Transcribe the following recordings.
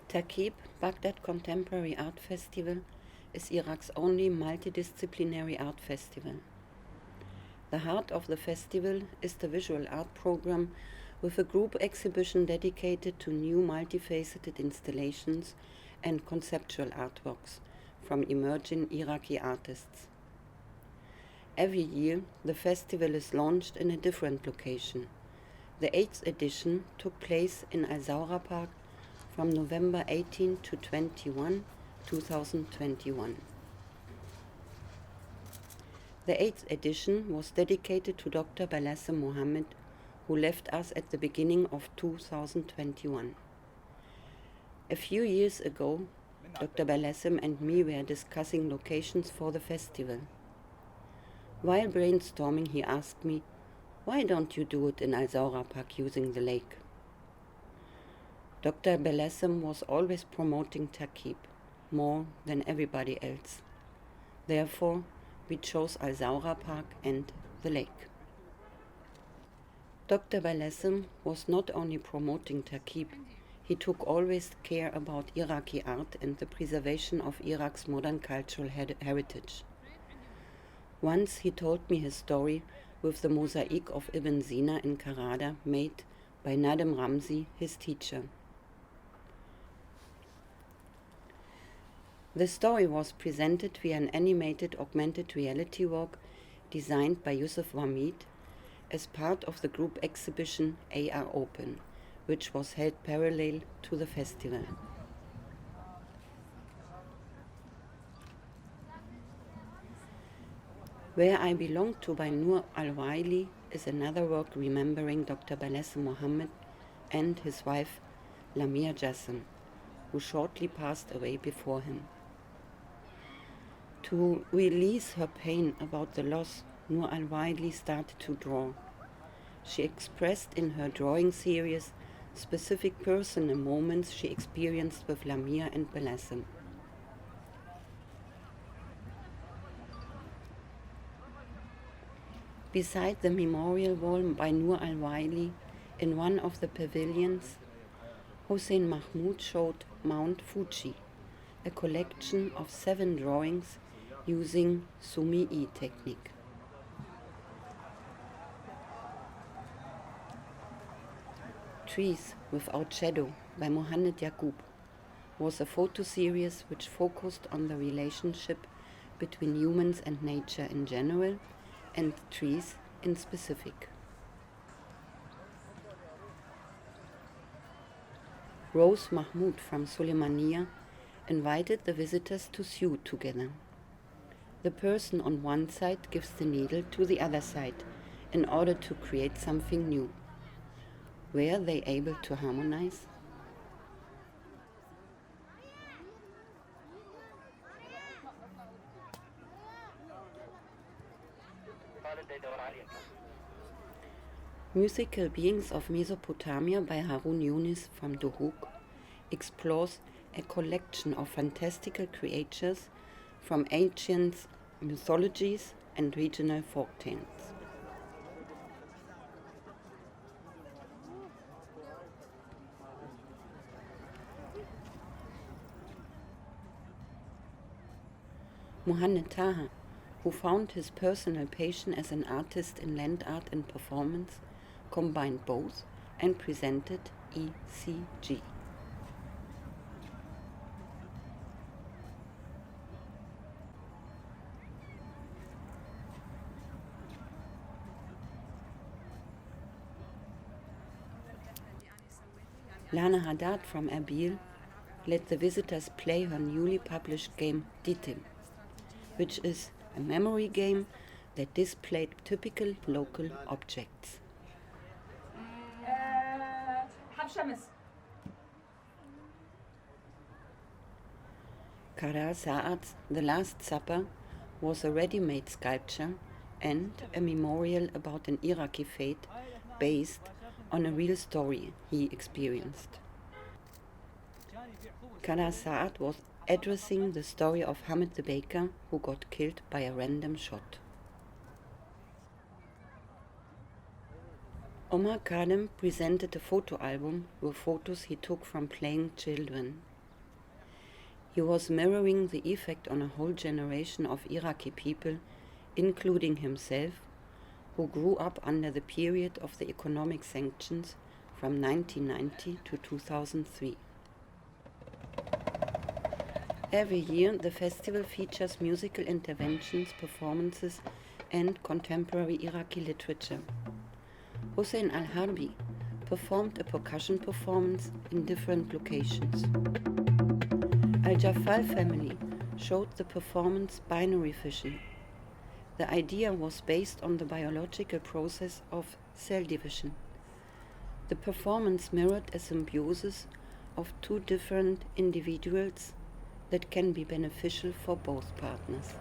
TARKIB Baghdad Contemporary Art Festival is Iraq's only multidisciplinary art festival. The heart of the festival is the visual art program with a group exhibition dedicated to new multifaceted installations and conceptual artworks from emerging Iraqi artists. Every year, the festival is launched in a different location. The 8th edition took place in Zawraa Park from November 18 to 21, 2021. The 8th edition was dedicated to Dr. Balassem Mohammed, who left us at the beginning of 2021. A few years ago, Dr. Balassem and me were discussing locations for the festival. While brainstorming, he asked me, "Why don't you do it in Zawraa Park using the lake?" Dr. Balassem was always promoting TARKIB more than everybody else. Therefore, we chose Zawraa Park and the lake. Dr. Balassem was not only promoting TARKIB, he took always care about Iraqi art and the preservation of Iraq's modern cultural heritage. Once he told me his story with the mosaic of Ibn Sina in Karada made by Nadim Ramzi, his teacher. The story was presented via an animated augmented reality work designed by Yusuf Wamid as part of the group exhibition AR Open, which was held parallel to the festival. Where I Belong To by Noor Al-Waili is another work remembering Dr. Balassem Mohammed and his wife Lamia Jassim, who shortly passed away before him. To release her pain about the loss, Noor Al-Waili started to draw. She expressed in her drawing series specific personal moments she experienced with Lamia and Balassem. Beside the memorial wall by Noor Al-Waili, in one of the pavilions, Hossein Mahmoud showed Mount Fuji, a collection of 7 drawings using Sumi-E technique. Trees Without Shadow by Mohammed Yaqub was a photo series which focused on the relationship between humans and nature in general and trees in specific. Rose Mahmoud from Suleymaniya invited the visitors to sew together. The person on one side gives the needle to the other side in order to create something new. Were they able to harmonize? Musical Beings of Mesopotamia by Harun Younis from Duhok explores a collection of fantastical creatures from ancient mythologies and regional folktales. Muhammad Taha, who found his personal passion as an artist in land art and performance, combined both and presented ECG. Lana Haddad from Erbil let the visitors play her newly published game Ditim, which is a memory game that displayed typical local objects. Qara Sa'ad's The Last Supper was a ready-made sculpture and a memorial about an Iraqi fate based on a real story he experienced. Qara Sa'ad was addressing the story of Hamid the baker who got killed by a random shot. Omar Kadem presented a photo album with photos he took from playing children. He was mirroring the effect on a whole generation of Iraqi people, including himself, who grew up under the period of the economic sanctions from 1990 to 2003. Every year, the festival features musical interventions, performances, and contemporary Iraqi literature. Hussein al-Harbi performed a percussion performance in different locations. Al-Jaffal family showed the performance binary fission. The idea was based on the biological process of cell division. The performance mirrored a symbiosis of two different individuals that can be beneficial for both partners.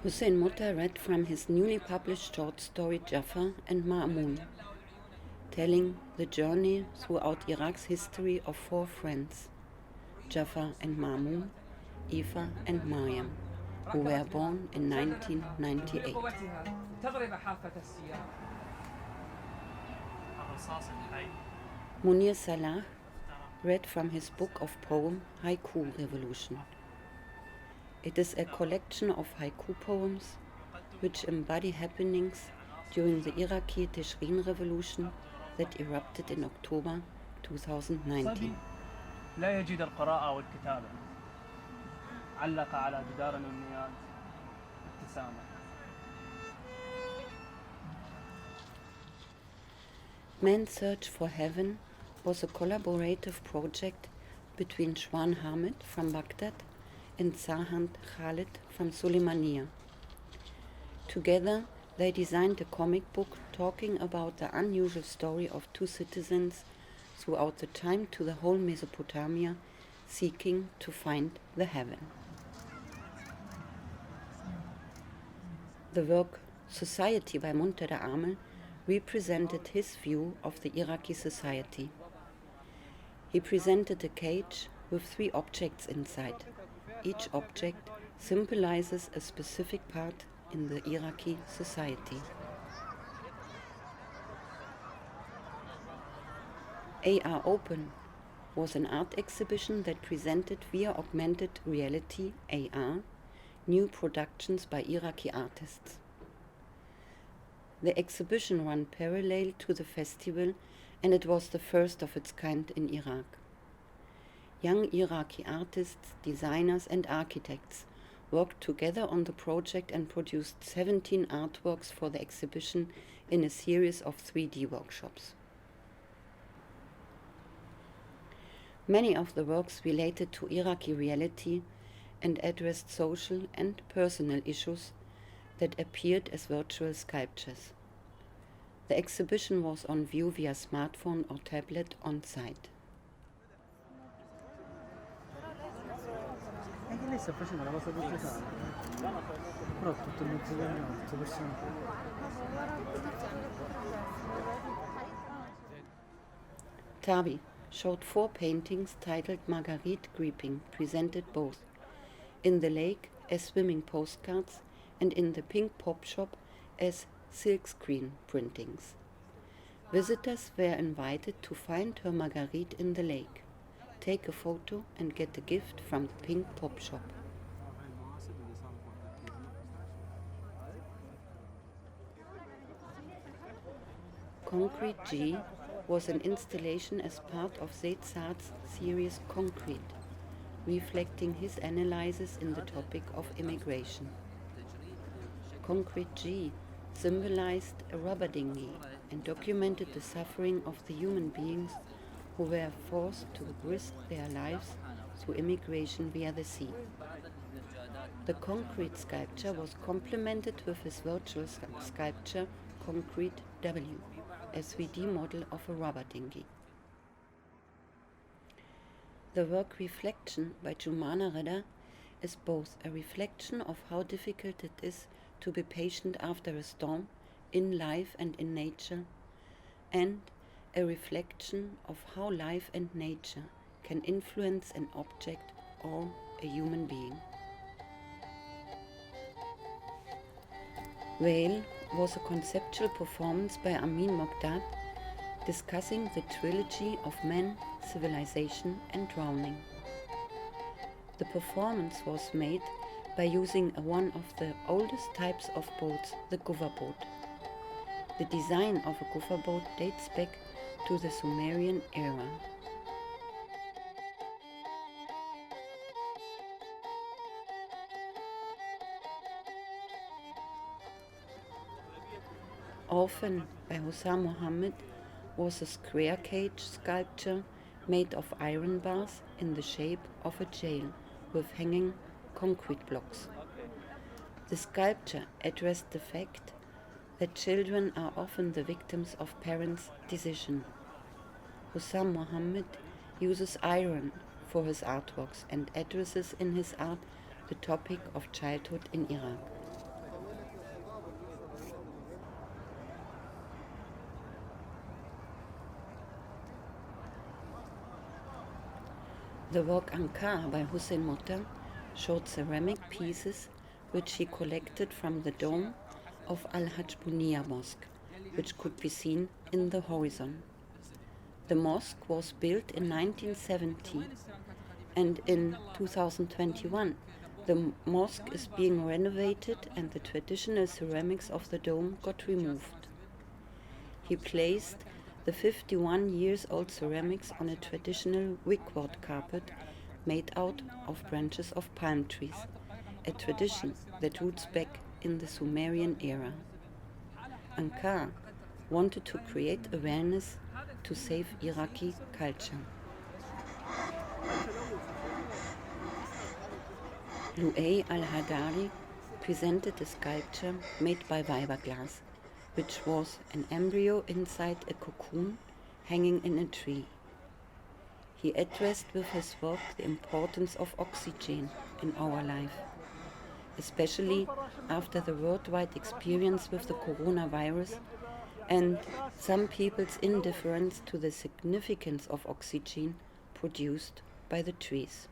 Hussein Mutta read from his newly published short story Jafar and Ma'mun, telling the journey throughout Iraq's history of four friends, Jafar and Ma'mun, Ifa and Maryam, who were born in 1998. Munir Salah read from his book of poem Haiku Revolution. It is a collection of haiku poems which embody happenings during the Iraqi Tishreen revolution that erupted in October 2019. لا يجد القراءة والكتابة علق على جدار الأمنيات ابتسامة. Man's Search for Heaven was a collaborative project between Shwan Hamid from Baghdad and Sahand Khalid from Suleimania. Together, they designed a comic book talking about the unusual story of two citizens throughout the time to the whole Mesopotamia, seeking to find the heaven. The work Society by Muntada Amel represented his view of the Iraqi society. He presented a cage with 3 objects inside. Each object symbolizes a specific part in the Iraqi society. AR Open was an art exhibition that presented via augmented reality AR new productions by Iraqi artists. The exhibition ran parallel to the festival, and it was the first of its kind in Iraq. Young Iraqi artists, designers and architects worked together on the project and produced 17 artworks for the exhibition in a series of 3D workshops. Many of the works related to Iraqi reality and addressed social and personal issues that appeared as virtual sculptures. The exhibition was on view via smartphone or tablet on site. Tabi showed 4 paintings titled Marguerite Gripping, presented both in the lake as swimming postcards and in the Pink Pop Shop as silkscreen printings. Visitors were invited to find her Marguerite in the lake, take a photo and get a gift from the Pink Pop Shop. Concrete G was an installation as part of Zaid Saad's series Concrete, reflecting his analysis in the topic of immigration. Concrete G symbolized a rubber dinghy and documented the suffering of the human beings who were forced to risk their lives through immigration via the sea. The concrete sculpture was complemented with his virtual sculpture Concrete W, a 3D model of a rubber dinghy. The work Reflection by Jumana Reda is both a reflection of how difficult it is to be patient after a storm, in life and in nature, and a reflection of how life and nature can influence an object or a human being. Whale was a conceptual performance by Amin Mogdad discussing the trilogy of man, civilization and drowning. The performance was made by using one of the oldest types of boats, the guffa boat. The design of a guffa boat dates back to the Sumerian era. Orphan by Hussam Mohammed was a square cage sculpture made of iron bars in the shape of a jail with hanging concrete blocks. The sculpture addressed the fact that children are often the victims of parents' decision. Hussam Mohammed uses iron for his artworks and addresses in his art the topic of childhood in Iraq. The work Ankar by Hussein Mutta showed ceramic pieces which he collected from the dome of Al-Hajj Buniya Mosque, which could be seen in the horizon. The mosque was built in 1970, and in 2021 the mosque is being renovated and the traditional ceramics of the dome got removed. He placed the 51 years old ceramics on a traditional wickward carpet made out of branches of palm trees, a tradition that roots back in the Sumerian era. Ankar wanted to create awareness to save Iraqi culture. Lu'ay al-Hadari presented a sculpture made by fiberglass, which was an embryo inside a cocoon hanging in a tree. He addressed with his work the importance of oxygen in our life, especially after the worldwide experience with the coronavirus and some people's indifference to the significance of oxygen produced by the trees.